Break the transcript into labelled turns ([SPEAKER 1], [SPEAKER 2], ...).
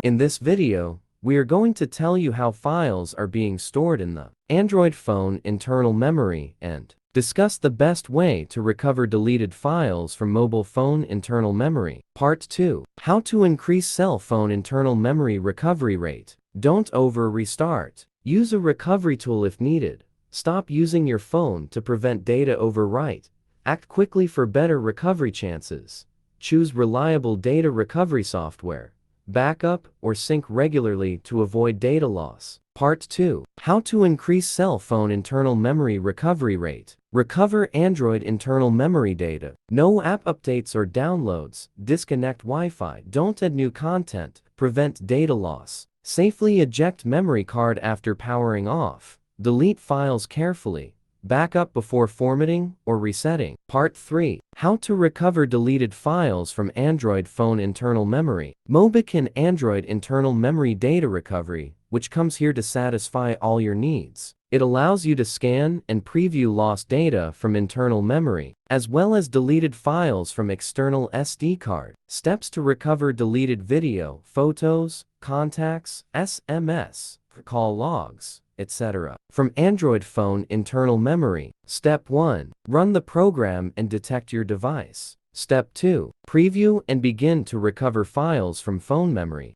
[SPEAKER 1] In this video, we are going to tell you how files are being stored in the Android phone internal memory and discuss the best way to recover deleted files from mobile phone internal memory. Part 2. How to increase cell phone internal memory recovery rate. Don't over-restart. Use a recovery tool if needed. Stop using your phone to prevent data overwrite. Act quickly for better recovery chances. Choose reliable data recovery software. Backup or sync regularly to avoid data loss. Part 2. How to increase cell phone internal memory recovery rate. Recover Android internal memory data. No app updates or downloads. Disconnect Wi-Fi. Don't add new content. Prevent data loss. Safely eject memory card after powering off. Delete files carefully. Backup before formatting or resetting. Part 3. How to recover deleted files from Android phone internal memory. Mobican Android internal memory data recovery, which comes here to satisfy all your needs. It allows you to scan and preview lost data from internal memory, as well as deleted files from external SD card. Steps to recover deleted video, photos, contacts, SMS, call logs, etc. from Android phone internal memory. Step 1. Run the program and detect your device. Step 2. Preview and begin to recover files from phone memory.